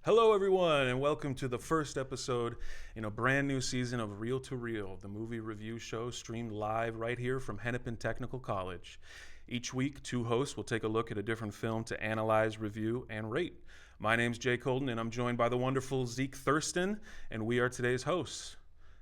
Hello, everyone, and welcome to the first episode in a brand new season of Reel to Reel, the movie review show streamed live right here from Hennepin Technical College. Each week, two hosts will take a look at a different film to analyze, review, and rate. My name's Jay Colden, and I'm joined by the wonderful Zeke Thurston, and we are today's hosts.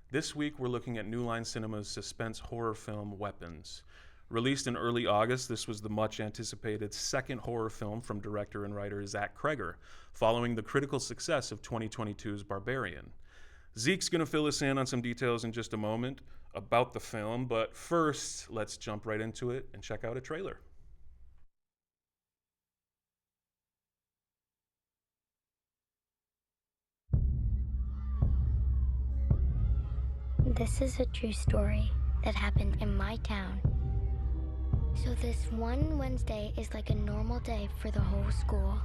This week, we're looking at New Line Cinema's suspense horror film, Weapons. Released in early August, this was the much-anticipated second horror film from director and writer Zach Cregger, following the critical success of 2022's Barbarian. Zeke's going to fill us in on some details in just a moment about the film, but first, let's jump right into it and check out a trailer. This is a true story that happened in my town. So this one Wednesday is like a normal day for the whole school.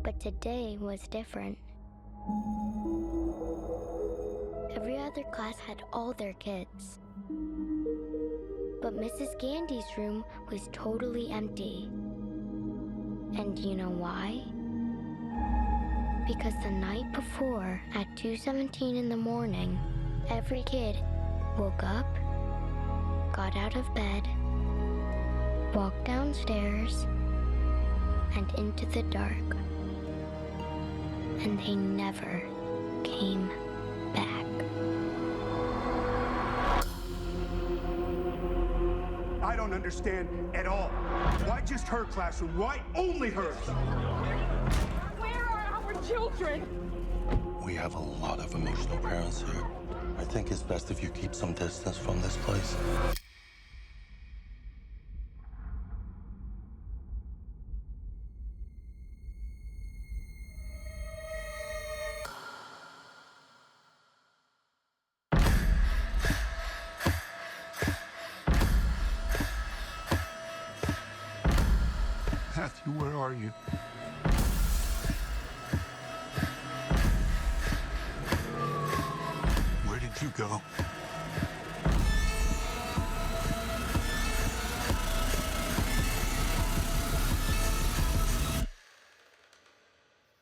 But today was different. Every other class had all their kids. But Mrs. Gandy's room was totally empty. And you know why? Because the night before, at 2:17 in the morning, every kid woke up, got out of bed, walked downstairs, and into the dark. And they never came back. I don't understand at all. Why just her classroom? Why only hers? Where are our children? We have a lot of emotional parents here. I think it's best if you keep some distance from this place. Matthew, where are you? Where did you go?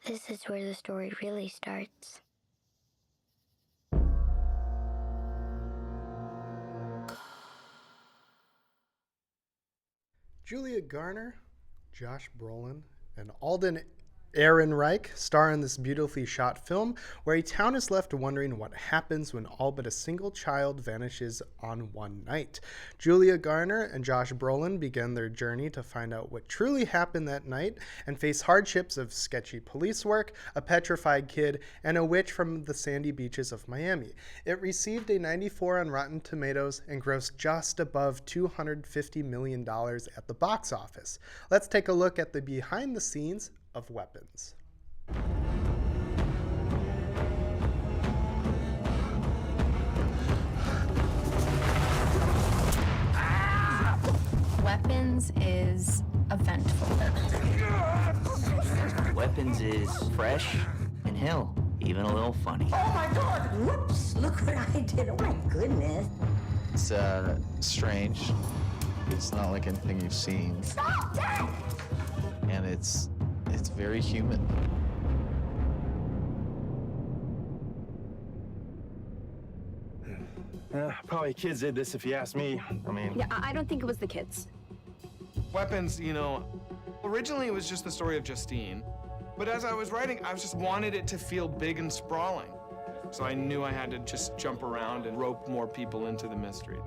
This is where the story really starts. Julia Garner, Josh Brolin, and Alden Ehrenreich star in this beautifully shot film where a town is left wondering what happens when all but a single child vanishes on one night. Julia Garner and Josh Brolin begin their journey to find out what truly happened that night and face hardships of sketchy police work, a petrified kid, and a witch from the sandy beaches of Miami. It received a 94 on Rotten Tomatoes and grossed just above $250 million at the box office. Let's take a look at the behind the scenes of Weapons. Weapons is eventful. Weapons is fresh and hell, even a little funny. Oh my God! Whoops! Look what I did! Oh my goodness! It's strange. It's not like anything you've seen. Stop! Dad! And it's very human. Probably kids did this if you ask me. Yeah, I don't think it was the kids. Weapons, originally it was just the story of Justine. But as I was writing, I just wanted it to feel big and sprawling. So I knew I had to just jump around and rope more people into the mystery.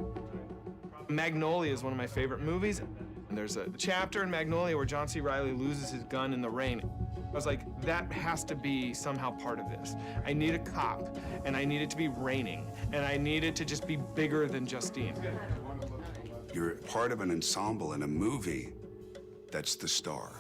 Magnolia is one of my favorite movies. And there's a chapter in Magnolia where John C. Reilly loses his gun in the rain. I was like, that has to be somehow part of this. I need a cop, and I need it to be raining, and I need it to just be bigger than Justine. You're part of an ensemble in a movie that's the star.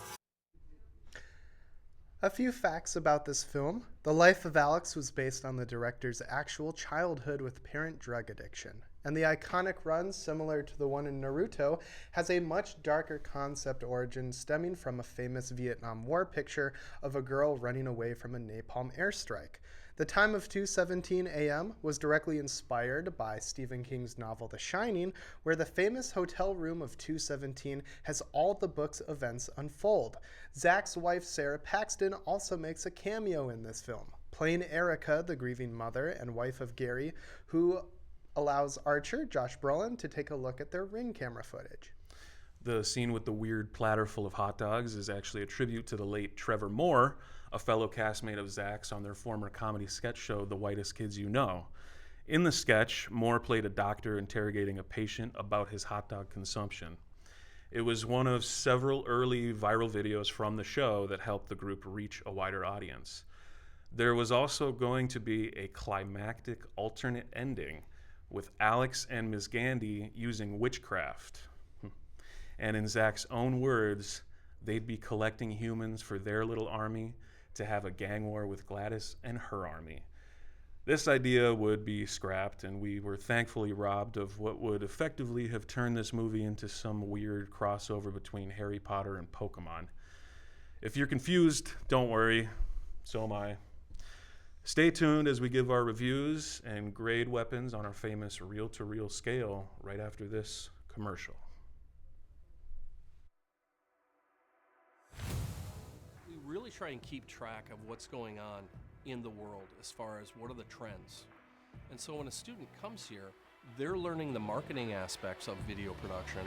A few facts about this film. The life of Alex was based on the director's actual childhood with parent drug addiction, and the iconic run, similar to the one in Naruto, has a much darker concept origin stemming from a famous Vietnam War picture of a girl running away from a napalm airstrike. The time of 2:17 a.m. was directly inspired by Stephen King's novel The Shining, where the famous hotel room of 217 has all the book's events unfold. Zach's wife Sarah Paxton also makes a cameo in this film, playing Erica, the grieving mother and wife of Gary, who allows Archer, Josh Brolin, to take a look at their Ring camera footage. The scene with the weird platter full of hot dogs is actually a tribute to the late Trevor Moore, a fellow castmate of Zach's on their former comedy sketch show, The Whitest Kids You Know. In the sketch, Moore played a doctor interrogating a patient about his hot dog consumption. It was one of several early viral videos from the show that helped the group reach a wider audience. There was also going to be a climactic alternate ending with Alex and Ms. Gandy using witchcraft. And in Zach's own words, they'd be collecting humans for their little army to have a gang war with Gladys and her army. This idea would be scrapped, and we were thankfully robbed of what would effectively have turned this movie into some weird crossover between Harry Potter and Pokemon. If you're confused, don't worry, so am I. Stay tuned as we give our reviews and grade weapons on our famous reel-to-reel scale right after this commercial. We really try and keep track of what's going on in the world as far as what are the trends. And so when a student comes here, they're learning the marketing aspects of video production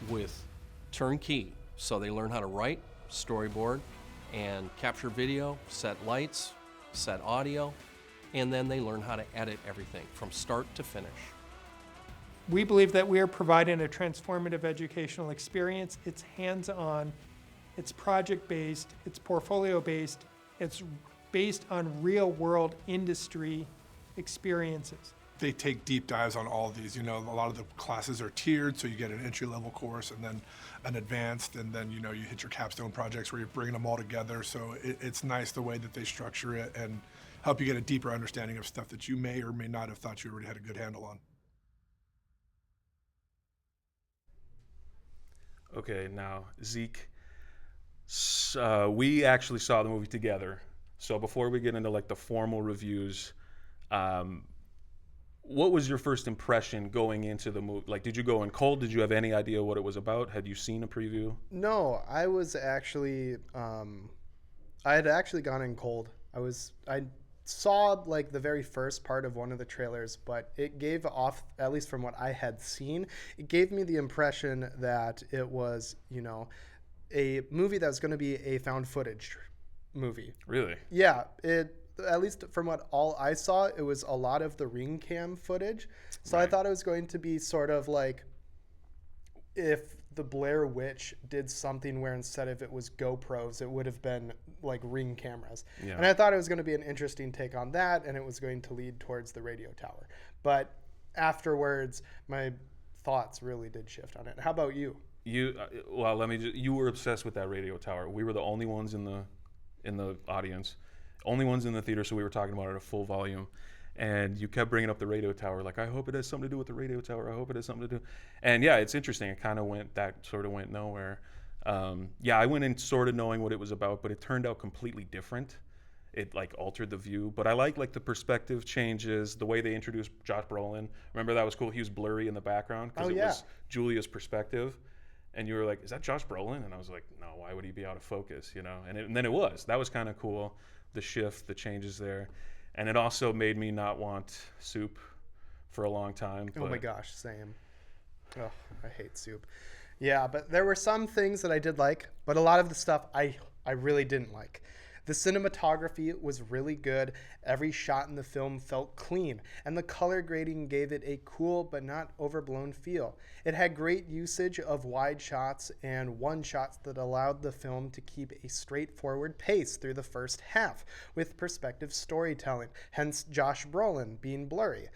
with turnkey. So they learn how to write, storyboard, and capture video, set lights, set audio, and then they learn how to edit everything from start to finish. We believe that we are providing a transformative educational experience. It's hands-on, it's project-based, it's portfolio-based, it's based on real-world industry experiences. They take deep dives on all of these. You know, a lot of the classes are tiered, so you get an entry-level course and then an advanced, and then, you know, you hit your capstone projects where you're bringing them all together. So it's nice the way that they structure it and help you get a deeper understanding of stuff that you may or may not have thought you already had a good handle on. Okay, now, Zeke, we actually saw the movie together. So before we get into like the formal reviews, what was your first impression going into the movie? Like, did you go in cold? Did you have any idea what it was about? Had you seen a preview? No, I was actually, I had actually gone in cold. I saw like the very first part of one of the trailers, but it gave off, at least from what I had seen, it gave me the impression that it was, you know, a movie that was going to be a found footage movie. Really? Yeah, at least from what all I saw, it was a lot of the ring cam footage. So right. I thought it was going to be sort of like if the Blair Witch did something where instead of it was GoPros, it would have been like ring cameras. Yeah. And I thought it was going to be an interesting take on that, and it was going to lead towards the radio tower. But afterwards, my thoughts really did shift on it. How about you? You were obsessed with that radio tower. We were the only ones in the audience, only ones in the theater, so we were talking about it at a full volume. And you kept bringing up the radio tower, like, I hope it has something to do with the radio tower. I hope it has something to do. And yeah, it's interesting. It kind of went nowhere. I went in sort of knowing what it was about, but it turned out completely different. It like altered the view, but I like the perspective changes, the way they introduced Josh Brolin. Remember that was cool. He was blurry in the background because was Julia's perspective. And you were like, is that Josh Brolin? And I was like, no, why would he be out of focus, you know? And then it was. That was kind of cool, the shift, the changes there. And it also made me not want soup for a long time. Oh my gosh, same. Oh, I hate soup. Yeah, but there were some things that I did like, but a lot of the stuff I really didn't like. The cinematography was really good. Every shot in the film felt clean, and the color grading gave it a cool but not overblown feel. It had great usage of wide shots and one shots that allowed the film to keep a straightforward pace through the first half, with perspective storytelling, hence Josh Brolin being blurry.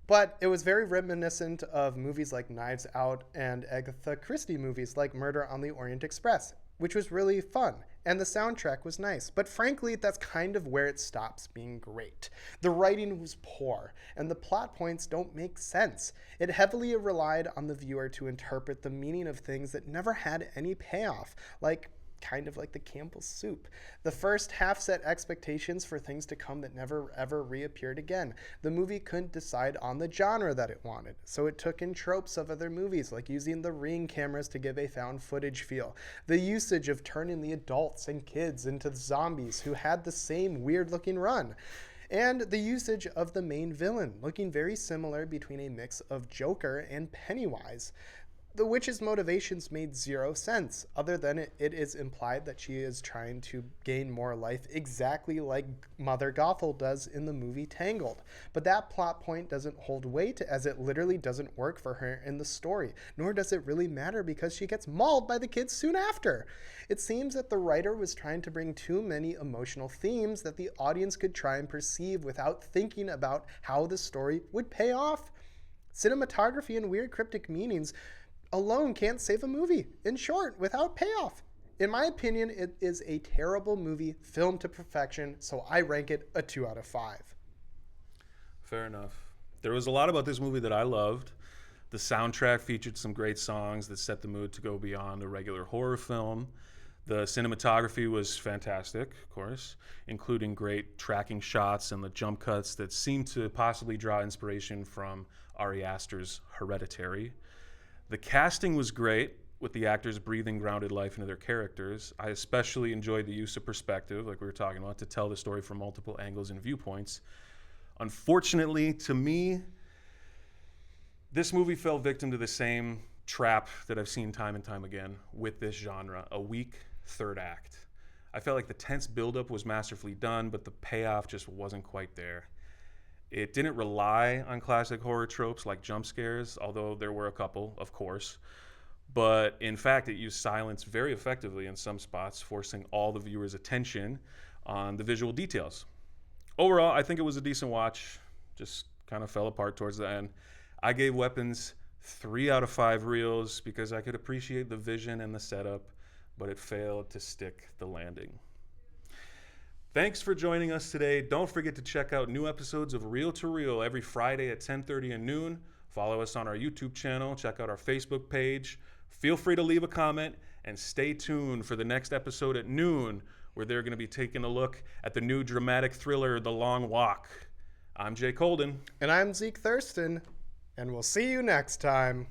But it was very reminiscent of movies like Knives Out and Agatha Christie movies like Murder on the Orient Express. which was really fun. And the soundtrack was nice. But frankly, that's kind of where it stops being great. The writing was poor, and the plot points don't make sense. It heavily relied on the viewer to interpret the meaning of things that never had any payoff, kind of like the Campbell's soup. The first half set expectations for things to come that never ever reappeared again. The movie couldn't decide on the genre that it wanted, so it took in tropes of other movies, like using the Ring cameras to give a found footage feel, the usage of turning the adults and kids into zombies who had the same weird looking run, and the usage of the main villain, looking very similar between a mix of Joker and Pennywise. The witch's motivations made zero sense, other than it is implied that she is trying to gain more life, exactly like Mother Gothel does in the movie Tangled. But that plot point doesn't hold weight, as it literally doesn't work for her in the story, nor does it really matter because she gets mauled by the kids soon after. It seems that the writer was trying to bring too many emotional themes that the audience could try and perceive without thinking about how the story would pay off. Cinematography and weird cryptic meanings alone can't save a movie, in short, without payoff. In my opinion, it is a terrible movie, filmed to perfection, so I rank it a 2 out of 5. Fair enough. There was a lot about this movie that I loved. The soundtrack featured some great songs that set the mood to go beyond a regular horror film. The cinematography was fantastic, of course, including great tracking shots and the jump cuts that seemed to possibly draw inspiration from Ari Aster's Hereditary. The casting was great, with the actors breathing grounded life into their characters. I especially enjoyed the use of perspective, like we were talking about, to tell the story from multiple angles and viewpoints. Unfortunately, to me, this movie fell victim to the same trap that I've seen time and time again with this genre, a weak third act. I felt like the tense buildup was masterfully done, but the payoff just wasn't quite there. It didn't rely on classic horror tropes like jump scares, although there were a couple, of course. But in fact, it used silence very effectively in some spots, forcing all the viewers' attention on the visual details. Overall, I think it was a decent watch, just kind of fell apart towards the end. I gave Weapons 3 out of 5 reels because I could appreciate the vision and the setup, but it failed to stick the landing. Thanks for joining us today. Don't forget to check out new episodes of Reel to Reel every Friday at 10:30 and noon. Follow us on our YouTube channel. Check out our Facebook page. Feel free to leave a comment and stay tuned for the next episode at noon, where they're going to be taking a look at the new dramatic thriller, The Long Walk. I'm Jay Colden. And I'm Zeke Thurston. And we'll see you next time.